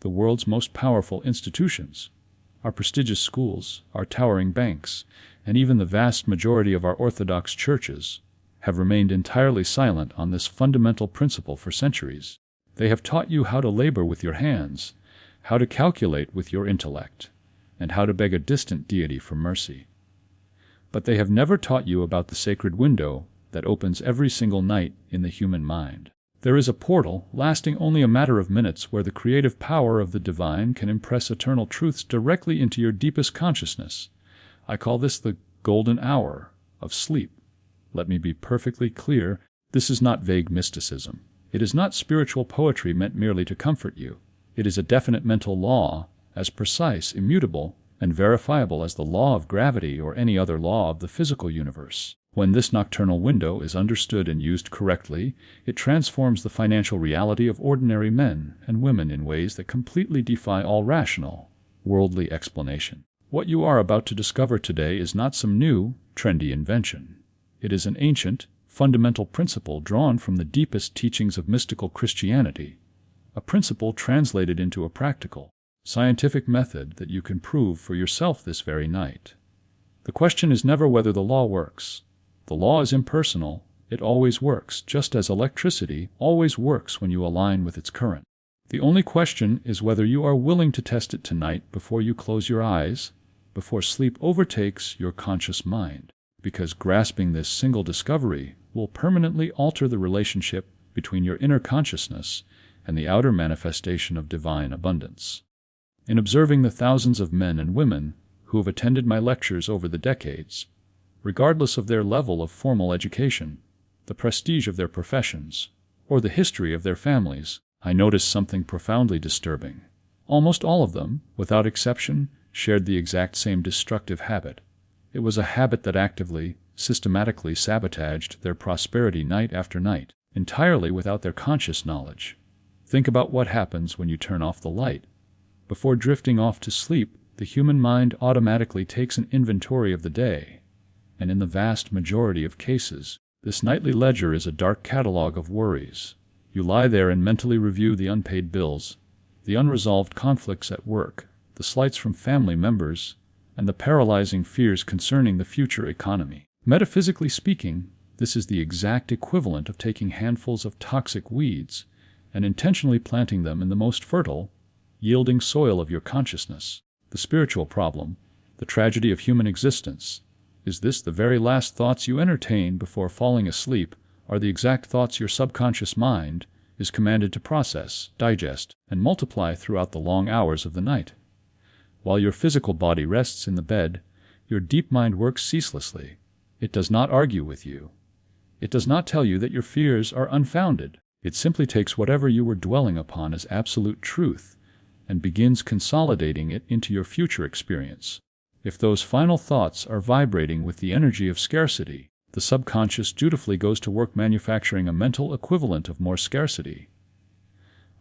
the world's most powerful institutions, our prestigious schools, our towering banks, and even the vast majority of our Orthodox churches, have remained entirely silent on this fundamental principle for centuries. They have taught you how to labor with your hands, how to calculate with your intellect, and how to beg a distant deity for mercy. But they have never taught you about the sacred window that opens every single night in the human mind. There is a portal, lasting only a matter of minutes, where the creative power of the divine can impress eternal truths directly into your deepest consciousness. I call this the golden hour of sleep. Let me be perfectly clear, this is not vague mysticism. It is not spiritual poetry meant merely to comfort you. It is a definite mental law, as precise, immutable, and verifiable as the law of gravity or any other law of the physical universe. When this nocturnal window is understood and used correctly, it transforms the financial reality of ordinary men and women in ways that completely defy all rational, worldly explanation. What you are about to discover today is not some new, trendy invention. It is an ancient, fundamental principle drawn from the deepest teachings of mystical Christianity, a principle translated into a practical, scientific method that you can prove for yourself this very night. The question is never whether the law works. The law is impersonal. It always works, just as electricity always works when you align with its current. The only question is whether you are willing to test it tonight before you close your eyes, before sleep overtakes your conscious mind, because grasping this single discovery will permanently alter the relationship between your inner consciousness and the outer manifestation of divine abundance. In observing the thousands of men and women who have attended my lectures over the decades, regardless of their level of formal education, the prestige of their professions, or the history of their families, I noticed something profoundly disturbing. Almost all of them, without exception, shared the exact same destructive habit. It was a habit that actively, systematically sabotaged their prosperity night after night, entirely without their conscious knowledge. Think about what happens when you turn off the light. Before drifting off to sleep, the human mind automatically takes an inventory of the day, and in the vast majority of cases, this nightly ledger is a dark catalog of worries. You lie there and mentally review the unpaid bills, the unresolved conflicts at work, the slights from family members, and the paralyzing fears concerning the future economy. Metaphysically speaking, this is the exact equivalent of taking handfuls of toxic weeds and intentionally planting them in the most fertile, yielding soil of your consciousness. The spiritual problem, the tragedy of human existence, is this: the very last thoughts you entertain before falling asleep are the exact thoughts your subconscious mind is commanded to process, digest, and multiply throughout the long hours of the night. While your physical body rests in the bed, your deep mind works ceaselessly. It does not argue with you. It does not tell you that your fears are unfounded. It simply takes whatever you were dwelling upon as absolute truth and begins consolidating it into your future experience. If those final thoughts are vibrating with the energy of scarcity, the subconscious dutifully goes to work manufacturing a mental equivalent of more scarcity.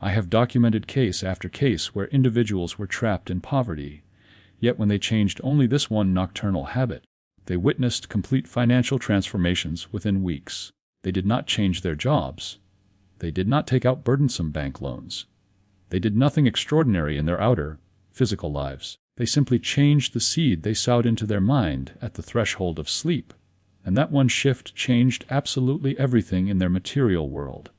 I have documented case after case where individuals were trapped in poverty, yet when they changed only this one nocturnal habit, they witnessed complete financial transformations within weeks. They did not change their jobs. They did not take out burdensome bank loans. They did nothing extraordinary in their outer, physical lives. They simply changed the seed they sowed into their mind at the threshold of sleep, and that one shift changed absolutely everything in their material world.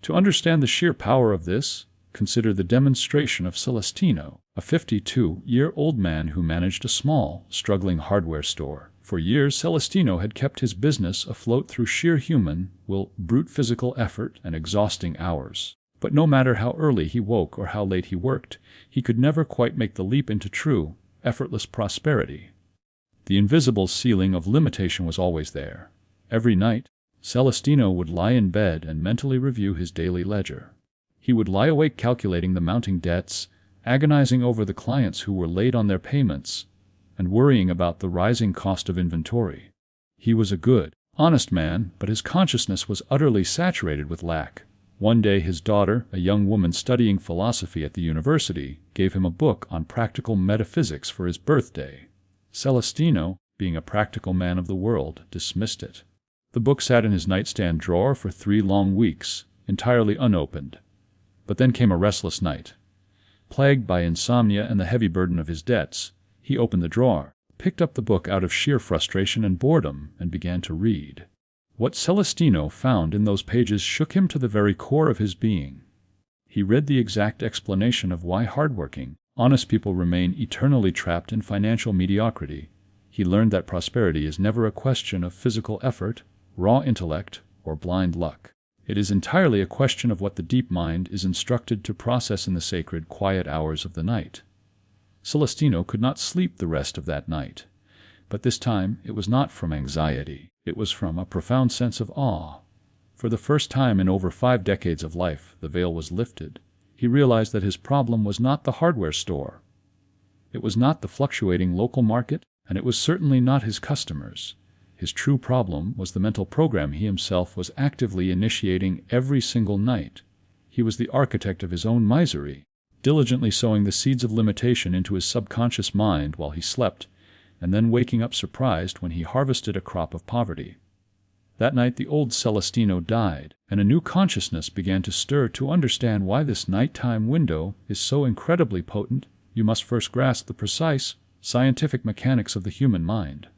To understand the sheer power of this, consider the demonstration of Celestino, a 52-year-old man who managed a small, struggling hardware store. For years, Celestino had kept his business afloat through sheer human will, brute physical effort, and exhausting hours. But no matter how early he woke or how late he worked, he could never quite make the leap into true, effortless prosperity. The invisible ceiling of limitation was always there. Every night, Celestino would lie in bed and mentally review his daily ledger. He would lie awake calculating the mounting debts, agonizing over the clients who were late on their payments, and worrying about the rising cost of inventory. He was a good, honest man, but his consciousness was utterly saturated with lack. One day his daughter, a young woman studying philosophy at the university, gave him a book on practical metaphysics for his birthday. Celestino, being a practical man of the world, dismissed it. The book sat in his nightstand drawer for 3 long weeks, entirely unopened. But then came a restless night. Plagued by insomnia and the heavy burden of his debts, he opened the drawer, picked up the book out of sheer frustration and boredom, and began to read. What Celestino found in those pages shook him to the very core of his being. He read the exact explanation of why hardworking, honest people remain eternally trapped in financial mediocrity. He learned that prosperity is never a question of physical effort, raw intellect, or blind luck. It is entirely a question of what the deep mind is instructed to process in the sacred, quiet hours of the night. Celestino could not sleep the rest of that night. But this time it was not from anxiety. It was from a profound sense of awe. For the first time in over 5 decades of life, the veil was lifted. He realized that his problem was not the hardware store. It was not the fluctuating local market, and it was certainly not his customers. His true problem was the mental program he himself was actively initiating every single night. He was the architect of his own misery, diligently sowing the seeds of limitation into his subconscious mind while he slept, and then waking up surprised when he harvested a crop of poverty. That night the old Celestino died, and a new consciousness began to stir. To understand why this nighttime window is so incredibly potent, you must first grasp the precise, scientific mechanics of the human mind.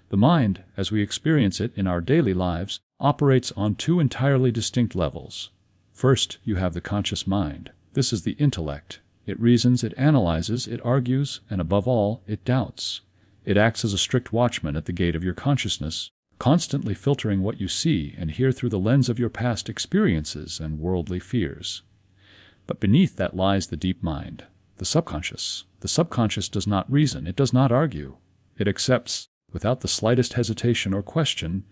The mind, as we experience it in our daily lives, operates on 2 entirely distinct levels. First, you have the conscious mind. This is the intellect. It reasons, it analyzes, it argues, and above all, it doubts. It acts as a strict watchman at the gate of your consciousness, constantly filtering what you see and hear through the lens of your past experiences and worldly fears. But beneath that lies the deep mind, the subconscious. The subconscious does not reason, it does not argue. It accepts, without the slightest hesitation or question,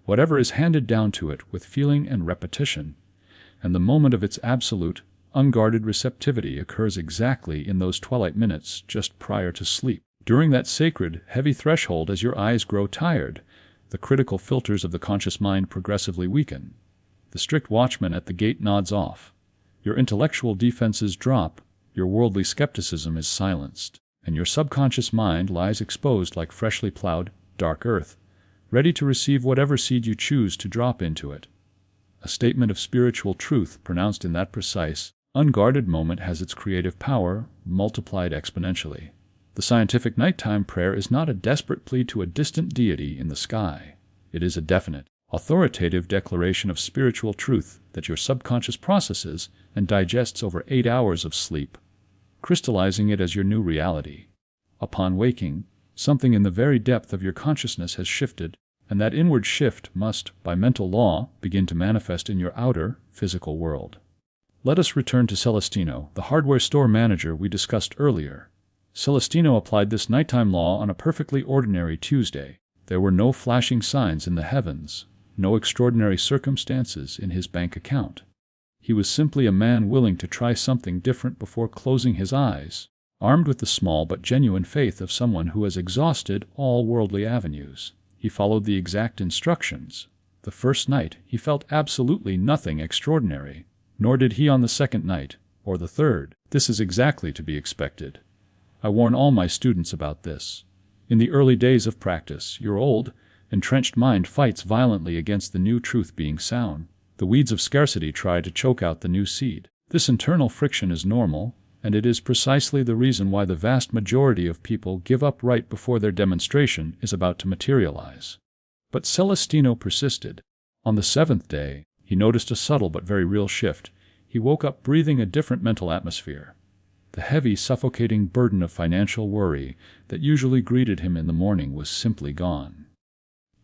whatever is handed down to it with feeling and repetition. And the moment of its absolute, unguarded receptivity occurs exactly in those twilight minutes just prior to sleep. During that sacred, heavy threshold, as your eyes grow tired, the critical filters of the conscious mind progressively weaken. The strict watchman at the gate nods off. Your intellectual defenses drop, your worldly skepticism is silenced, and your subconscious mind lies exposed like freshly plowed, dark earth, ready to receive whatever seed you choose to drop into it. A statement of spiritual truth pronounced in that precise, unguarded moment has its creative power multiplied exponentially. The scientific nighttime prayer is not a desperate plea to a distant deity in the sky. It is a definite, authoritative declaration of spiritual truth that your subconscious processes and digests over 8 hours of sleep, crystallizing it as your new reality. Upon waking, something in the very depth of your consciousness has shifted, and that inward shift must, by mental law, begin to manifest in your outer, physical world. Let us return to Celestino, the hardware store manager we discussed earlier. Celestino applied this nighttime law on a perfectly ordinary Tuesday. There were no flashing signs in the heavens, no extraordinary circumstances in his bank account. He was simply a man willing to try something different before closing his eyes, armed with the small but genuine faith of someone who has exhausted all worldly avenues. He followed the exact instructions. The first night he felt absolutely nothing extraordinary, nor did he on the second night, or the third. This is exactly to be expected. I warn all my students about this. In the early days of practice, your old, entrenched mind fights violently against the new truth being sown. The weeds of scarcity try to choke out the new seed. This internal friction is normal, and it is precisely the reason why the vast majority of people give up right before their demonstration is about to materialize. But Celestino persisted. On the 7th day, he noticed a subtle but very real shift. He woke up breathing a different mental atmosphere. The heavy, suffocating burden of financial worry that usually greeted him in the morning was simply gone.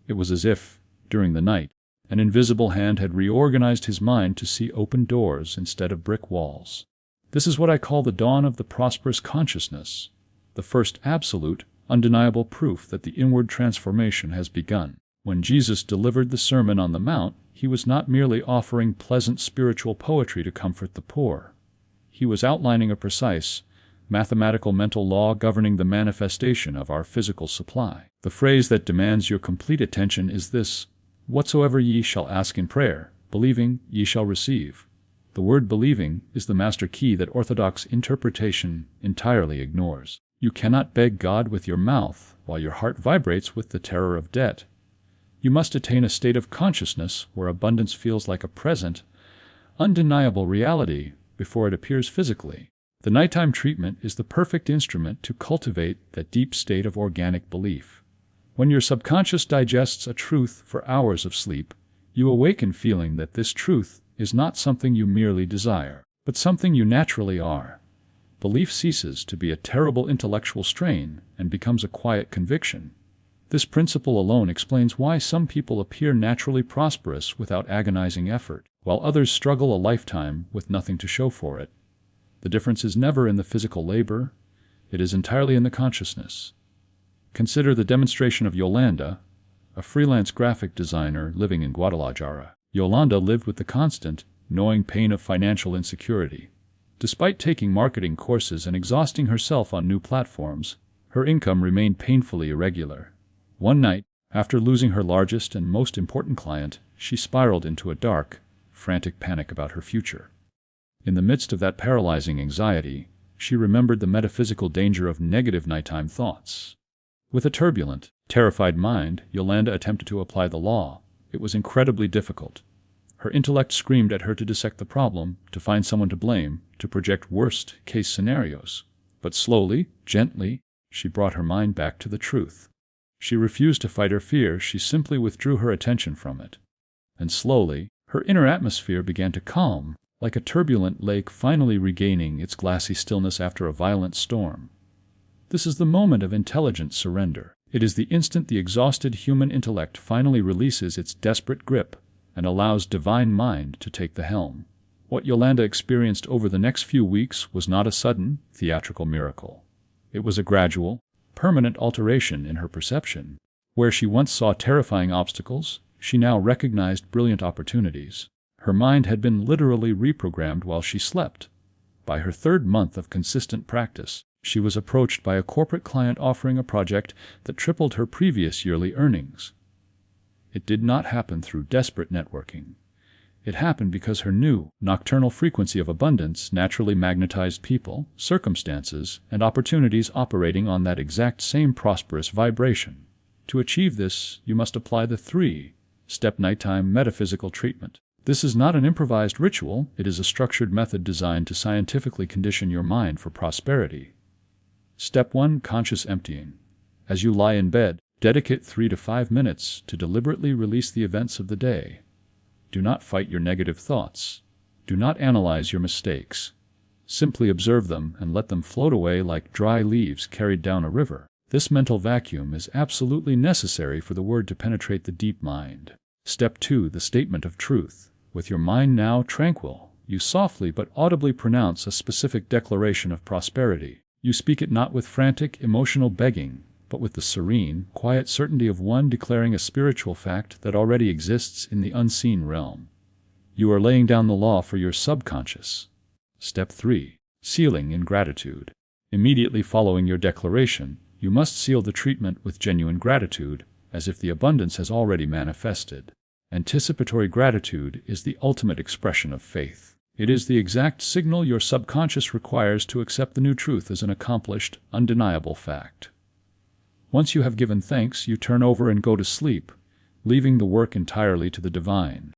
It was as if, during the night, an invisible hand had reorganized his mind to see open doors instead of brick walls. This is what I call the dawn of the prosperous consciousness, the first absolute, undeniable proof that the inward transformation has begun. When Jesus delivered the Sermon on the Mount, he was not merely offering pleasant spiritual poetry to comfort the poor. He was outlining a precise, mathematical mental law governing the manifestation of our physical supply. The phrase that demands your complete attention is this: "Whatsoever ye shall ask in prayer, believing, ye shall receive." The word believing is the master key that orthodox interpretation entirely ignores. You cannot beg God with your mouth while your heart vibrates with the terror of debt. You must attain a state of consciousness where abundance feels like a present, undeniable reality before it appears physically. The nighttime treatment is the perfect instrument to cultivate that deep state of organic belief. When your subconscious digests a truth for hours of sleep, you awaken feeling that this truth is not something you merely desire, but something you naturally are. Belief ceases to be a terrible intellectual strain and becomes a quiet conviction. This principle alone explains why some people appear naturally prosperous without agonizing effort, while others struggle a lifetime with nothing to show for it. The difference is never in the physical labor, it is entirely in the consciousness. Consider the demonstration of Yolanda, a freelance graphic designer living in Guadalajara. Yolanda lived with the constant, gnawing pain of financial insecurity. Despite taking marketing courses and exhausting herself on new platforms, her income remained painfully irregular. One night, after losing her largest and most important client, she spiraled into a dark, frantic panic about her future. In the midst of that paralyzing anxiety, she remembered the metaphysical danger of negative nighttime thoughts. With a turbulent, terrified mind, Yolanda attempted to apply the law. It was incredibly difficult. Her intellect screamed at her to dissect the problem, to find someone to blame, to project worst-case scenarios. But slowly, gently, she brought her mind back to the truth. She refused to fight her fear, she simply withdrew her attention from it. And slowly, her inner atmosphere began to calm, like a turbulent lake finally regaining its glassy stillness after a violent storm. This is the moment of intelligent surrender. It is the instant the exhausted human intellect finally releases its desperate grip and allows divine mind to take the helm. What Yolanda experienced over the next few weeks was not a sudden, theatrical miracle. It was a gradual, permanent alteration in her perception. Where she once saw terrifying obstacles, she now recognized brilliant opportunities. Her mind had been literally reprogrammed while she slept. By her third month of consistent practice, she was approached by a corporate client offering a project that tripled her previous yearly earnings. It did not happen through desperate networking. It happened because her new, nocturnal frequency of abundance naturally magnetized people, circumstances, and opportunities operating on that exact same prosperous vibration. To achieve this, you must apply the 3-step nighttime metaphysical treatment. This is not an improvised ritual, it is a structured method designed to scientifically condition your mind for prosperity. Step 1. Conscious emptying. As you lie in bed, dedicate 3 to 5 minutes to deliberately release the events of the day. Do not fight your negative thoughts. Do not analyze your mistakes. Simply observe them and let them float away like dry leaves carried down a river. This mental vacuum is absolutely necessary for the word to penetrate the deep mind. Step 2. The statement of truth. With your mind now tranquil, you softly but audibly pronounce a specific declaration of prosperity. You speak it not with frantic, emotional begging, but with the serene, quiet certainty of one declaring a spiritual fact that already exists in the unseen realm. You are laying down the law for your subconscious. Step 3. Sealing in gratitude. Immediately following your declaration, you must seal the treatment with genuine gratitude, as if the abundance has already manifested. Anticipatory gratitude is the ultimate expression of faith. It is the exact signal your subconscious requires to accept the new truth as an accomplished, undeniable fact. Once you have given thanks, you turn over and go to sleep, leaving the work entirely to the divine.